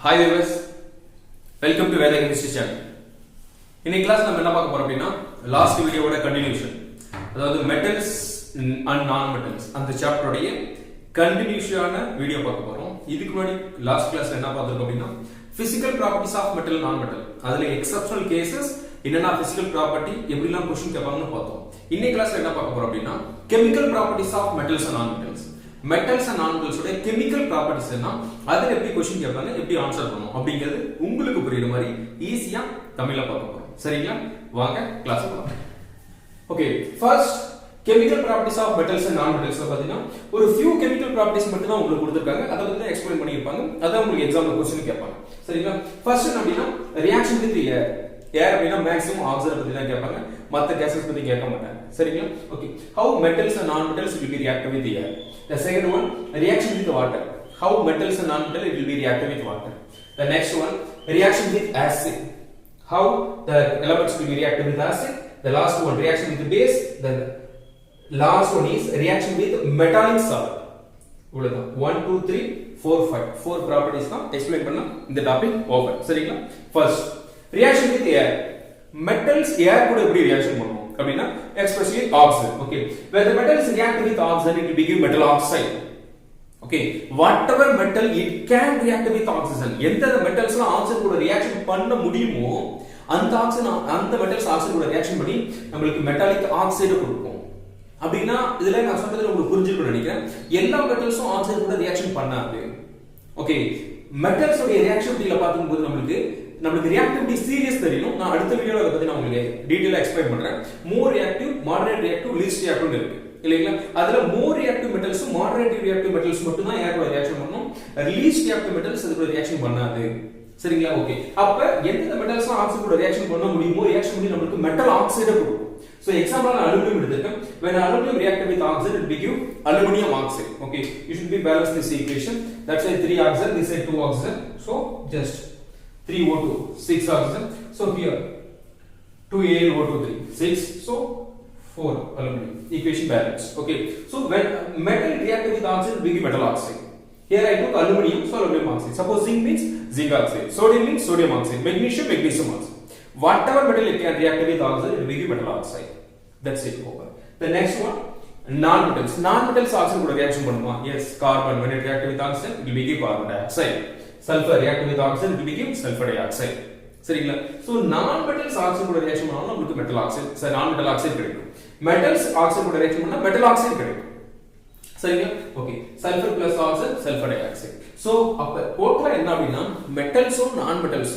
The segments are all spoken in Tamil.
Hi viewers, welcome to Veda Chemistry channel. In class நம்ம என்ன பார்க்க போறோம் அப்படினா லாஸ்ட் வீடியோவோட கண்டினியூஷன். அதாவது metals and non-metals அந்த சாப்டர் உடைய கண்டினியூஷனான வீடியோ பார்க்க போறோம். இதுக்கு முன்னாடி லாஸ்ட் கிளாஸ்ல என்ன பார்த்தோம் அப்படினா physical properties of metal non-metal. அதுல exceptional cases என்னென்ன physical property எப்படிலாம் क्वेश्चन கேட்பாங்கன்னு பார்த்தோம். இன்னைக்கு கிளாஸ்ல என்ன பார்க்க போறோம் அப்படினா chemical properties of metals and non-metals. metals and non-metals உடைய chemical properties என்ன அதுல எப்படி क्वेश्चन கேட்பாங்க எப்படி ஆன்சர் பண்ணனும் அப்படிங்கிறது உங்களுக்கு புரியுற மாதிரி ஈஸியா தமிழ்ல பார்க்க போறோம். சரிங்களா? வாங்க கிளாஸ் போலாம். Okay, first chemical properties of metals and non-metals பாத்தீங்கன்னா ஒரு few chemical properties மட்டும் தான் உங்களுக்கு கொடுத்திருக்காங்க. அத பத்தி தான் எக்ஸ்பிளைன் பண்ணிருப்பாங்க. அத உங்களுக்கு எக்ஸாம்ல क्वेश्चन கேட்பாங்க. சரிங்களா? ஃபர்ஸ்ட் என்ன அப்படினா ரியாக்ஷன் வித் ஏர். ஏர் அப்படினா மேக்ஸिमम ஆக்ஸிஜன் பத்தி தான் கேட்பாங்க. மத்த கேஸஸ் பத்தி கேட்க மாட்டாங்க. சரிங்களா? Okay, how metals and non-metals will be reacted with air. The second one, reaction with water. How metals and non-metals will be reacted with water. The next one, reaction with acid. How the elements will be reacted with acid. The last one, reaction with base. The last one is reaction with metallic salt. இவ்வளவுதான் 1 2 3 4 5 4 ப்ராப்பர்ட்டீஸ் தான் எக்ஸ்பிளைன் பண்ணா இந்த டாபிக் ஓவர். சரிங்களா? First reaction with air. metals air கூட எப்படி ரியாக்ஷன் பண்ணும் அப்படினா especially oxygen. Okay, when the metals react with oxygen it will give metal oxide. Okay, whatever metal it can react with oxygen. எந்த மெட்டல்ஸ்லாம் ஆக்ஸிஜன் கூட ரியாக்ஷன் பண்ண முடியுமோ அந்த ஆக்ஸிஜன் அந்த மெட்டல்ஸ் ஆக்ஸிஜன் கூட ரியாக்ஷன் பண்ணி நமக்கு மெட்டாலிக் ஆக்சைடு கொடுக்கும். அப்படினா இதெல்லாம் நான் சொல்றது உங்களுக்கு புரிஞ்சிருக்கும்னு நினைக்கிறேன். எல்லா மெட்டல்ஸும் ஆக்ஸிஜன் கூட ரியாக்ஷன் பண்ணாது. ஓகே, மெட்டல்ஸ் உடைய ரியாக்ஷனிட்டில பாக்கும்போது நமக்கு ரியாக்டிவிட்டி சீரியஸ் தெரியணும். நான் அடுத்த வீடியோல அத பத்தி நான் உங்களுக்கு டீடைலா எக்ஸ்பிளைன் பண்றேன். மோர் reactive, moderate reactive, least reactive இருக்கு இல்லீங்களா? அதுல மோர் reactive metals, moderate reactive metals மட்டும் தான் ஏர் கூட ரியாக்ஷன் பண்ணும். லீஸ்ட் ரியாக்டிவ் மெட்டல்ஸ் அது கூட ரியாக்ஷன் பண்ணாது. சரிங்களா? ஓகே, அப்ப எந்த மெட்டல்ஸ்லாம் ஆக்சைடு கூட ரியாக்ஷன் பண்ண முடியுமோ ரியாக்ஷன் பண்ணி நமக்கு மெட்டல் ஆக்சைடு கொடுக்கும். So example நான் aluminium எடுத்துக்கேன். When aluminum reacted with oxygen it will give aluminum oxide. Okay, you should be balance this equation. That's why 3 oxygen, this side 2 oxygen. So just 3O2, 6 oxygen. So here 2AlO2 3, 6. So 4 aluminum. Equation balance. Okay. So when metal reacted with oxygen we give metal oxide. Here I took aluminum, so aluminum oxide. Suppose zinc means zinc oxide. Sodium means sodium oxide. Magnesium, magnesium oxide. Whatever metal it can react with oxygen it will give metal oxide. That's it over. The next one, non-metals. Non-metals oxygen கூட reaction பண்ணுமா? Yes, carbon when it react with oxygen it will give carbon dioxide. Sulfur react with oxygen it will give sulfur dioxide. சரிங்களா? So non-metals oxygen கூட reaction பண்ணாலும் நமக்கு metal oxide, sorry non-metal oxide கிடைக்கும். Metals oxygen கூட reaction பண்ணா metal oxide கிடைக்கும். சரிங்களா? Okay, sulfur plus oxygen sulfur dioxide. So அப்ப டோட்டலா என்ன அப்படினா மெட்டல்ஸோ non-metals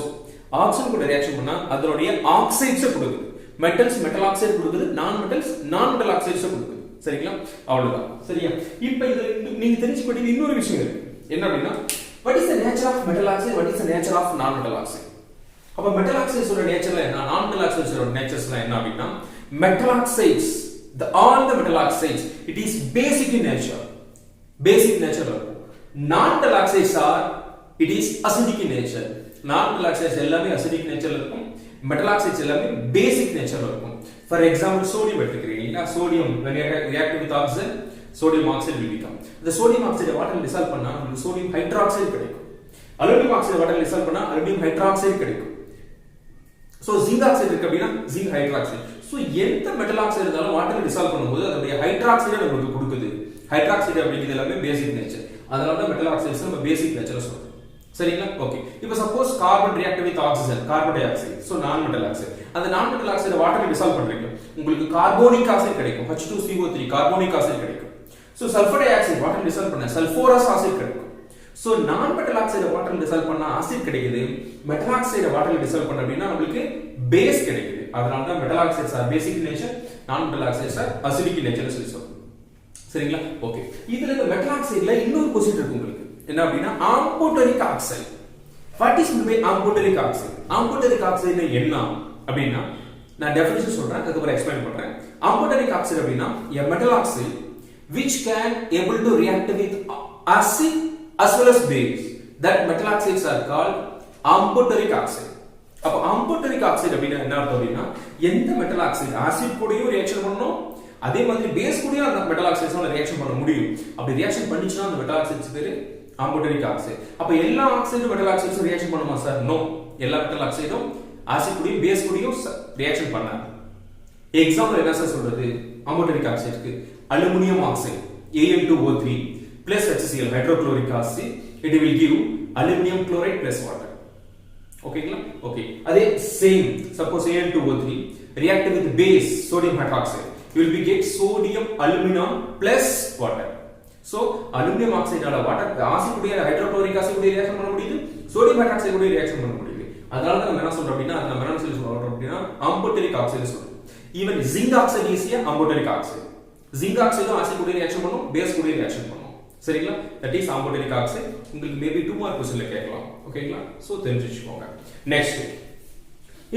ஆக்சிஜன் கூட ரியாக்ஷன் பண்ணா அதனுடைய ஆக்சைட்ஸ் கொடுக்குது. மெட்டல்ஸ் மெட்டல் ஆக்சைடு கொடுக்குது, நான்-மெட்டல்ஸ் நான்-மெட்டல் ஆக்சைட்ஸ் கொடுக்குது. சரிங்களா? அவ்வளவுதான். சரியா? இப்போ இது நீங்க தெரிஞ்சுக்க வேண்டிய இன்னொரு விஷயம் இருக்கு. என்ன அப்படினா what is the nature of metal oxide, what is the nature of non-metal oxide? அப்ப மெட்டல் ஆக்சைட்ஸ் ஓட நேச்சர்ல என்ன, நான்-மெட்டல் ஆக்சைட்ஸ் ஓட நேச்சர்ஸ்ல என்ன அப்படினா metal oxides, all the metal oxides it is basic in nature. Basic nature இருக்கும். non-metal oxides are it is acidic in nature. non-metal oxides எல்லாமே acidic nature இருக்கும். metal oxides எல்லாமே basic nature இருக்கும். For example sodium எடுத்துக்கிறீங்களா? sodium when it react with oxygen sodium oxide will become. the sodium oxide வாட்டர்ல dissolve பண்ணா நமக்கு sodium hydroxide கிடைக்கும். aluminum oxide வாட்டர்ல dissolve பண்ணா aluminum hydroxide கிடைக்கும். so zinc oxide இருக்கு அப்படினா zinc hydroxide. so எந்த metal oxide இருந்தாலும் வாட்டர்ல dissolve பண்ணும்போது அதோட hydroxide நமக்கு கொடுக்குது. hydroxide அப்படிங்கிறது எல்லாமே basic nature. அதனால தான் metal oxides நம்ம basic nature சொல்றோம். சரிங்களா? ஓகே, இப்போ suppose carbon react with oxygen, carbon di oxide, so non metal oxide. அந்த நான் மெட்டல் ஆக்சைடு வாட்டர்ல டிசால்வ் பண்றீங்க, உங்களுக்கு கார்போனிக் ஆசிட் கிடைக்கும். H2CO3 கார்போனிக் ஆசிட் கிடைக்கும். சோ சல்ஃபர் டை ஆக்சைடு வாட்டர்ல டிசால்வ் பண்ணா சல்ஃபோரஸ் ஆசிட் கிடைக்கும். சோ நான் மெட்டல் ஆக்சைடு வாட்டர்ல டிசால்வ் பண்ணா ஆசிட் கிடைக்குது. மெட்டல் ஆக்சைடு வாட்டர்ல டிசால்வ் பண்ணா அப்படினா நமக்கு பேஸ் கிடைக்குது. அதனால தான் metal oxides are basic in nature, non metal oxides are acidic in nature சொல்லி சொல்றோம். சரிங்களா? ஓகே, இதுல இந்த மெட்டல் ஆக்சைடுல இன்னொரு क्वेश्चन இருக்கு உங்களுக்கு. என்ன அப்படினா amphoteric oxide. what is meant by amphoteric oxide? amphoteric oxide என்ன அப்படினா நான் டெஃபினிஷன் சொல்றேன், அதுக்கு அப்புறம் எக்ஸ்பிளைன் பண்றேன். amphoteric oxide அப்படினா a metal oxide which can able to react with acid as well as base. that metal oxides are called amphoteric oxide. அப்ப amphoteric oxide அப்படினா என்ன அர்த்தம் அப்படினா எந்த metal oxide ஆசிட் கூடயும் ரியாக்ஷன் பண்ணனும், அதே மாதிரி பேஸ் கூடயும் அந்த metal oxides னால ரியாக்ஷன் பண்ண முடியும். அப்படி ரியாக்ஷன் பண்ணிச்சுனா அந்த metal oxides பேரு அம்புட்டரிக் ஆக்சைடு. அப்ப எல்லா ஆக்சைடும் மெட்டல் ஆக்சைடும் ரியாக்ஷன் பண்ணுமா சார்? நோ. எல்லா மெட்டல் ஆக்சைடும் ஆசிட் கூடயும் பேஸ் கூடயும் ரியாக்ஷன் பண்ணாது. எக்ஸாம்பிள் என்ன சார் சொல்றது? அம்புட்டரிக் ஆக்சைடுக்கு aluminium oxide Al2O3 plus HCl hydrochloric acid, it will give aluminum chloride plus water. ஓகேங்களா? ஓகே. அதே same suppose Al2O3 react with base sodium hydroxide, you will be get sodium aluminum plus water. So aluminum oxide ஆல வாட்டர் ஆசிட் கூட ஹைட்ரோகுளோரிக் ஆசிட் கூட ரியாக்ஷன் பண்ண முடியுது, சோடியம் ஹைட்ராக்சைடு கூட ரியாக்ஷன் பண்ண முடியுது. அதனால தான் நம்ம என்ன சொல்றோம் அப்படினா நம்ம என்ன சொல்றோம் அப்படினா அம்புட்டரிக் ஆக்சைடு சொல்றோம். Even zinc oxide is a amphoteric oxide. Zinc ஆக்சைடும் ஆசிட் கூட ரியாக்ஷன் பண்ணும், பேஸ் கூட ரியாக்ஷன் பண்ணும். சரிங்களா? That is amphoteric oxide. உங்களுக்கு மேபி 2 மார்க் क्वेश्चनல கேட்கலாம். ஓகேங்களா? சோ தெரிஞ்சுச்சுக்கோங்க. நெக்ஸ்ட்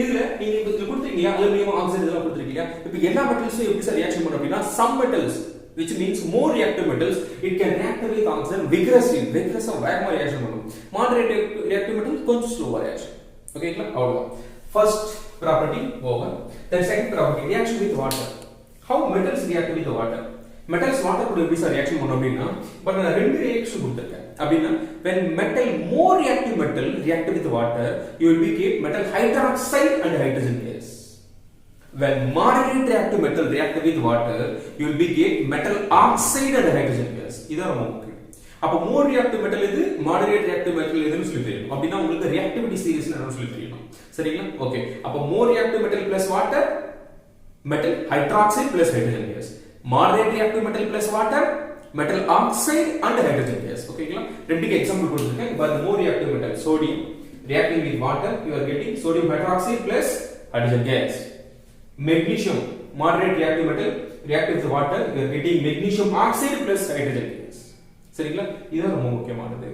இதுல நீங்க இதுல கொடுத்தீங்க அலுமினியம் ஆக்சைடு இதெல்லாம் கொடுத்திருக்கீங்க. இப்போ எல்லா மெட்டல்ஸும் எப்படி சார் ரியாக்ஷன் பண்ணும் அப்படினா some metals which means more reactive metals it can react with oxygen vigorously வேகமா ரியாக்ஷன் பண்ணும். moderate reactive metals கொஞ்சம் ஸ்லோவா ரியாக்ஷன். ஓகேங்களா? அவ்வளவுதான். First property over. then second property reaction with water. how metals react with the water? metals water கூட எப்படி சார் ரியாக்ஷன் பண்ணும் அப்படினா பட் நான் ரெண்டு ரியாக்ஷன் கொடுத்திருக்கேன். அப்படினா when metal more reactive metal react with water you will be get metal hydroxide and hydrogen gas. when moderate reactive metal react with water you will be get metal oxide and hydrogen gas. இதான் ரொம்ப முக்கியம். அப்ப more reactive metal எது, moderate reactive metal எதுன்னு சொல்லி தெரியும். அப்படினா உங்களுக்கு reactivity series என்னன்னு சொல்லி தெரியணும். சரிங்களா? ஓகே. அப்ப more reactive metal plus water metal hydroxide plus hydrogen gas. moderate reactive metal plus water metal oxide and hydrogen gas. ஓகேங்களா? ரெண்டுக்கு எக்ஸாம்பிள் கொடுத்திருக்கேன். but the more reactive metal sodium reacting with water you are getting sodium hydroxide plus hydrogen gas. magnesium moderate reactive metal reacting with water you are getting magnesium oxide plus hydrogen gas. சரிங்களா? இது ரொம்ப முக்கியமானது.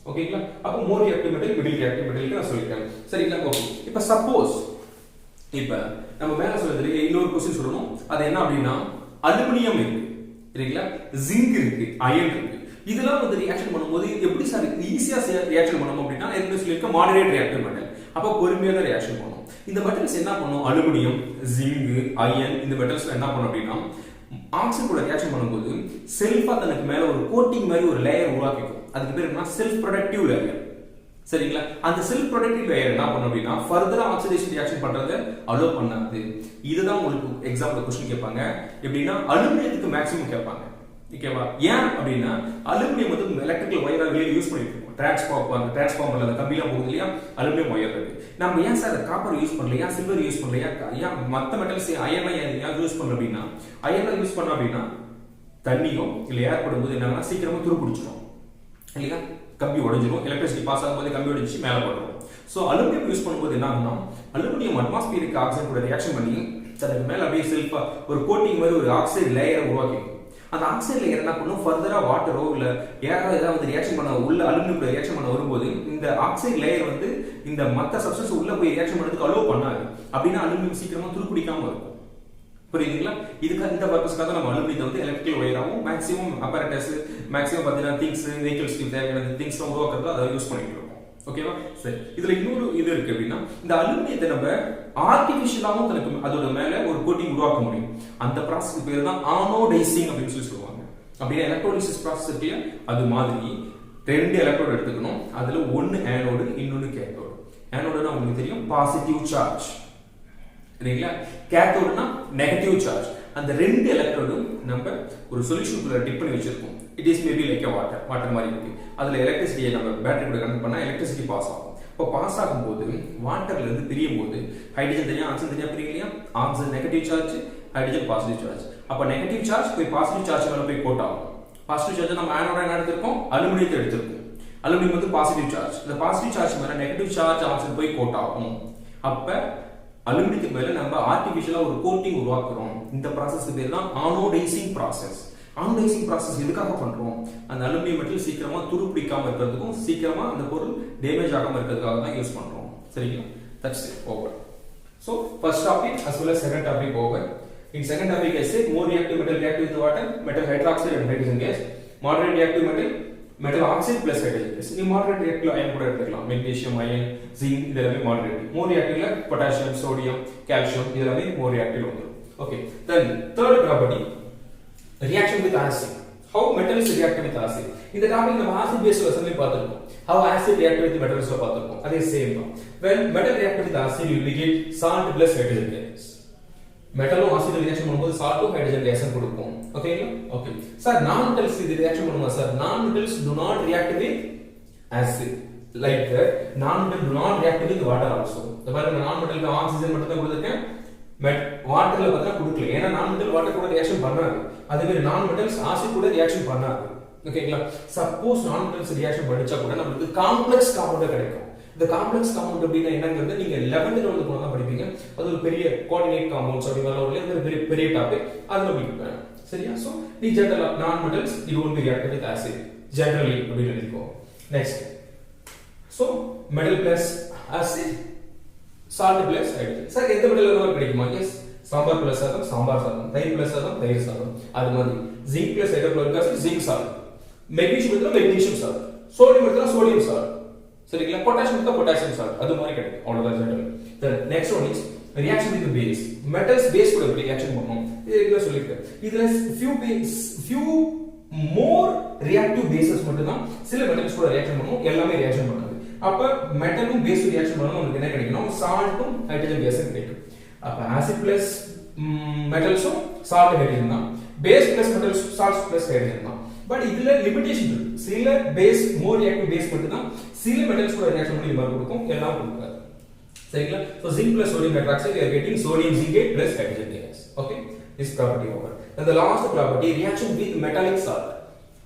ஓகேங்களா? அப்ப more reactive metal middle reactive metal நான் சொல்லிட்டேன். சரிங்களா? ஓகே. இப்போ சப்போஸ் இப்போ நம்ம மேல சொல்றதுல இன்னொரு क्वेश्चन சொல்லணும். அது என்ன அப்படினா அலுமினியம் இருக்கு, சரிங்களா? ஜிங்க் இருக்கு, அயன் இருக்கு. இதெல்லாம் வந்து ரியாக்ஷன் பண்ணும்போது எப்படி சார் ஈஸியா ரியாக்ஷன் பண்ணணும் அப்படினா என்ன சொல்லிருக்க மாடரேட் ரியாக்டிவ் மெட்டல். அப்ப பொறுமையா தான் ரியாக்ஷன் பண்ணும். இந்த மெட்டல்ஸ் என்ன பண்ணும்? அலுமினியம், ஜிங்க், அயன் இந்த மெட்டல்ஸ் என்ன பண்ணும் அப்படினா ஆக்சிஜன் கூட ரியாக்ஷன் பண்ணும்போது செல்ஃபா தனக்கு மேல ஒரு கோட்டிங் மாதிரி ஒரு லேயர் உருவாக்கிக்கும். அதுக்கு பேர் என்ன? Self productive layer. சரிங்களா? அந்த செல்ஃப் ப்ரொடக்டிவ் லேயர் என்ன பண்ணும் அப்படினா ஃபர்தரா ஆக்சிடேஷன் ரியாக்ஷன் பண்றதை அலோ பண்ணாது. இதுதான் உங்களுக்கு எக்ஸாம்பிள் क्वेश्चन கேட்பாங்க. எப்படின்னா அலுமினியத்துக்கு மேக்ஸிமம் கேட்பாங்க. ஓகேவா? ஏன் அப்படினா அலுமினியம் வந்து எலக்ட்ரிக்கல் வயரா வெளிய யூஸ் பண்ணிட்டு இருக்கோம். டிரான்ஸ்ஃபார்மர்ல அந்த கம்பில போகுது இல்லையா அலுமினியம் வயர் இருக்கு. நம்ம ஏன் சார் காப்பர் யூஸ் பண்ணல, ஏன் சில்வர் யூஸ் பண்ணல, ஏன் மத்த மெட்டல்ஸ் அயன் ஏன் யூஸ் பண்ணல அப்படினா அயன் யூஸ் பண்ணா அப்படினா தண்ணியோ இல்ல ஏர் படும்போது என்னன்னா சீக்கிரமா துரு பிடிச்சிரும் இல்லையா? கம்பி உடைஞ்சிரும். எலக்ட்ரிசிட்டி பாஸ் ஆகும்போது கம்பி உடைஞ்சி மேல படுறோம். சோ அலுமினியம் யூஸ் பண்ணும்போது என்ன ஆகும்னா அலுமினியம் அட்மாஸ்பியரிக் ஆக்சைடு கூட ரியாக்ஷன் பண்ணி அதுக்கு மேல அப்படியே செல்ஃபா ஒரு கோட்டிங் மாதிரி ஒரு ஆக்சைடு லேயர் உருவாக்கிடும். அந்த ஆக்சைடு லேயர் என்ன பண்ணும்? ஃபர்தரா வாட்டரோ இல்ல ஏரோ ஏதாவது ரியாக்ஷன் பண்ண உள்ள அலுமினியம் கூட ரியாக்ஷன் பண்ண வரும்போது இந்த ஆக்சைடு லேயர் வந்து இந்த மத்த சப்ஸ்டன்ஸ் உள்ள போய் ரியாக்ஷன் பண்ணதுக்கு அலோ பண்ணாது. அப்படின்னா அலுமினியம் சீக்கிரமா துருப்பிடிக்காம இருக்கும். புரியுதுங்களா? இதுக்கு இந்த பர்பஸ்க்காக நம்ம அலுமினியத்தை வந்து எலக்ட்ரிக்கல் வயராவும் மேக்ஸிமம் அப்பரேட்டஸ் மேக்ஸிமம் பார்த்தீங்கன்னா திங்ஸ் வெஹிக்கிள்ஸ்க்கு தேவையான திங்ஸ் உருவாக்குறது அதை யூஸ் பண்ணிட்டு இருக்கோம். ஓகேவா? சரி. இதுல இன்னொரு இது இருக்கு அப்படின்னா இந்த அலுமினியத்தை நம்ம ஆர்டிபிஷியலாவும் தனக்கு அதோட மேல ஒரு கோட்டிங் உருவாக்க முடியும். அந்த ப்ராசஸ்க்கு பேர் தான் ஆனோடைசிங் அப்படின்னு சொல்லி சொல்லுவாங்க. அப்படியே எலக்ட்ரோலிசிஸ் ப்ராசஸ் இருக்கு. அது மாதிரி ரெண்டு எலக்ட்ரோடு எடுத்துக்கணும். அதுல ஒன்னு ஆனோடு இன்னொன்னு கேத்தோடு. ஆனோடுனா உங்களுக்கு தெரியும் பாசிட்டிவ் சார்ஜ், சரிங்களா? கேத்தோடுனா நெகட்டிவ் சார்ஜ். அந்த ரெண்டு எலக்ட்ரோடும் நம்ம ஒரு சொல்யூஷனுக்குள்ள டிப் பண்ணி வச்சிருக்கோம். It is maybe like a water மாதிரி இருக்கு. அதுல எலக்ட்ரிசிட்டியை நம்ம பேட்டரி கூட கனெக்ட் பண்ணா எலக்ட்ரிசிட்டி பாஸ் ஆகும். இப்போ பாஸ் ஆகும்போது வாட்டர்ல இருந்து பிரியும் போது ஹைட்ரஜன் தனியா ஆக்சிஜன் தனியா பிரியும் இல்லையா? Oxygen negative charge, hydrogen positive charge. அப்ப நெகட்டிவ் சார்ஜ் போய் பாசிட்டிவ் சார்ஜ் மேல போய் கோட் ஆகும். பாசிட்டிவ் சார்ஜ் நம்ம ஆனோட என்ன எடுத்திருக்கோம்? அலுமினியத்தை எடுத்திருக்கோம். அலுமினியம் வந்து பாசிட்டிவ் சார்ஜ். இந்த பாசிட்டிவ் சார்ஜ் மேல நெகட்டிவ் சார்ஜ் ஆக்சிஜன் போய் கோட் ஆகும். அப்ப அலுமினியத்துக்கு மேல நம்ம ஆர்டிபிஷியலா ஒரு கோட்டிங் உருவாக்குறோம். இந்த ப்ராசஸ்க்கு பேர் தான் ஆனோடைசிங் ப்ராசஸ். ஆனோடைசிங் ப்ராசஸ் எதுக்காக பண்றோம்? அந்த அலுமினியம் மெட்டல் சீக்கிரமா துருப்பிடிக்காம இருக்கிறதுக்கும் சீக்கிரமா அந்த பொருள் டேமேஜ் ஆகாம இருக்கிறதுக்காக தான் யூஸ் பண்றோம். சரிங்களா? That's it. Over. So first topic as well as second topic over. In second topic I said more reactive metal react with water, metal hydroxide and hydrogen gas. Moderate reactive metal oxide plus hydrogen gas. In moderate reactive iron கூட எடுத்துக்கலாம். Magnesium, iron, zinc இதெல்லாம் moderate. More reactive potassium, sodium, calcium இதெல்லாம் more reactive வந்துரும். Okay. Then third property reaction with acid. how metals react with acid. இந்த டாபிக் நம்ம acid based லெசன்ல பார்த்திருக்கோம். How acid react with metals ல பார்த்திருக்கோம். அதே சேம் தான். When metal react with acid you will get salt plus hydrogen gas. மெட்டலும் ஆசிட் ரியாக்ஷன் பண்ணும்போது சால்ட்டும் ஹைட்ரஜன் கேஸும் கொடுக்கும். ஓகேங்களா? ஓகே. சார் நான் மெட்டல்ஸ் இது ரியாக்ஷன் பண்ணுமா sir? Non metals do not react with acid. Like that, non-metal do not react with water also. இந்த பாருங்க நான் மெட்டலுக்கு ஆக்ஸிஜன் மட்டும் தான் கொடுத்திருக்கேன். வாட்டர்ல பார்த்தா கொடுக்கல. ஏன்னா நான் மெட்டல் வாட்டர் கூட ரியாக்ஷன் பண்ணாது. அதே மாதிரி நான் மெட்டல்ஸ் ஆசிட் கூட ரியாக்ஷன் பண்ணாது. ஓகேங்களா? சப்போஸ் நான் மெட்டல்ஸ் ரியாக்ஷன் பண்ணிச்சா கூட நமக்கு காம்ப்ளெக்ஸ் காம்பவுண்ட் கிடைக்கும். இந்த காம்ப்ளெக்ஸ் காம்பவுண்ட் அப்படினா என்னங்கிறது நீங்க 11th லெவல்ல போனா தான் படிப்பீங்க. அது ஒரு பெரிய கோஆர்டினேட் காம்பவுண்ட்ஸ் அப்படி வரல ஒரு பெரிய டாபிக். அது நமக்கு வேணும். சரியா? So the general non metals it won't be reacted with acid generally அப்படி எழுதிக்கோ. Next. So metal plus acid, salt plus hydrogen. Sir எந்த மெட்டல் வேணாலும் கிடைக்குமா? எஸ். சாம்பார் பிளஸ் ஆகும் சாம்பார் சாதம், தயிர் பிளஸ் ஆகும் தயிர் சாதம். அது மாதிரி zinc plus hydrochloric acid zinc salt, magnesium எடுத்தா மெக்னீசியம் சால்ட், சோடியம் எடுத்தா சோடியம் சால்ட். சரிங்களா? பொட்டாசியம் எடுத்தா பொட்டாசியம் சால்ட். அது மாதிரி கிடைக்கும். அவ்வளவுதான் general. Then next one is reaction with the base. Metals base கூட எப்படி ரியாக்ஷன் பண்ணும்? இதுல சொல்லிருக்கேன். இதுல few more reactive bases மட்டும் தான் சில மெட்டல்ஸ் கூட ரியாக்ஷன் பண்ணும். எல்லாமே ரியாக்ஷன் பண்ணாது. அப்ப மெட்டலும் பேஸ் ரியாக்ஷன் பண்ணனும் நமக்கு என்ன கிடைக்கும்? சால்ட்டும் ஹைட்ரஜன் கேஸும் கிடைக்கும். அப்ப ஆசிட் பிளஸ் மெட்டல்ஸும் சால்ட் ஹைட்ரஜன் தான். Base plus metals salt plus hydrogen தான். பட் இதுல லிமிட்டேஷன் இருக்கு. சில பேஸ் மோர் ரியாக்டிவ் பேஸ் மட்டும் தான் சில மெட்டல்ஸ் கூட ரியாக்ஷன் பண்ணி மாதிரி கொடுக்கும். எல்லாம் கொடுக்காது. சரிங்களா? So zinc plus sodium hydroxide we are getting sodium zincate plus hydrogen gas. Okay, this property over. And the last property reaction with metallic salt.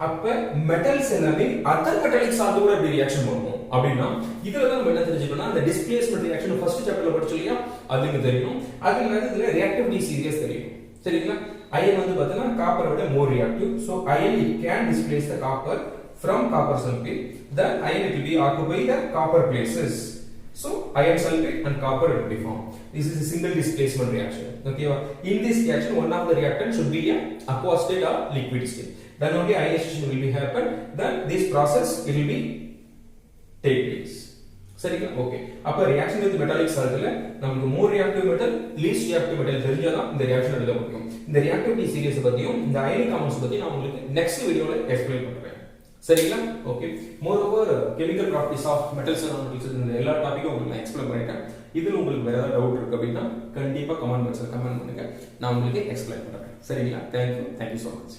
அப்ப மெட்டல்ஸ் எல்லாமே அதர் மெட்டாலிக் சால்ட் கூட எப்படி ரியாக்ஷன் பண்ணும் அப்படினா இதுல தான் நம்ம என்ன தெரிஞ்சுக்கணும்? அந்த டிஸ்பிளேஸ்மென்ட் ரியாக்ஷன் ஃபர்ஸ்ட் சாப்டர்ல படிச்சோம் இல்லையா? அதுக்கு தெரியணும். அதுல இதுல ரியாக்டிவிட்டி சீரியஸ் தெரியும். சரிங்களா? அயன் வந்து பார்த்தா காப்பரை விட more reactive. So iron it can displace the copper from copper sulfate. Then iron it will be occupy the copper places. So iron sulfate and copper will be formed. This is a single displacement reaction. Okay, in this reaction one of the reactant should be a aqueous state or liquid state. Then only ionization will be happen. Then this process it will be take place. சரிங்களா? ஓகே. அப்ப ரியாக்ஷன் வித் மெட்டாலிக் சால்ட்ல நமக்கு மோர் reactive metal least reactive metal தெரிஞ்சாதான் இந்த ரியாக்ஷன் எழுத முடியும். இந்த ரியாக்டிவிட்டி சீரிஸ் பத்தியும் இந்த அயனிக் காம்பவுண்ட்ஸ் பத்தி நான் உங்களுக்கு நெக்ஸ்ட் வீடியோல எக்ஸ்பிளைன் பண்றேன். சரிங்களா? Okay. Moreover chemical properties of metals and nonmetals இந்த எல்லா டாபிக்கும் உங்களுக்கு நான் எக்ஸ்பிளைன் பண்ணிட்டேன். இதுல உங்களுக்கு வேற ஏதாவது டவுட் இருக்கு அப்படின்னா கண்டிப்பா கமெண்ட் பாக்ஸ்ல கமெண்ட் பண்ணுங்க. நான் உங்களுக்கு எக்ஸ்பிளைன் பண்றேன். சரிங்களா? Thank you so much.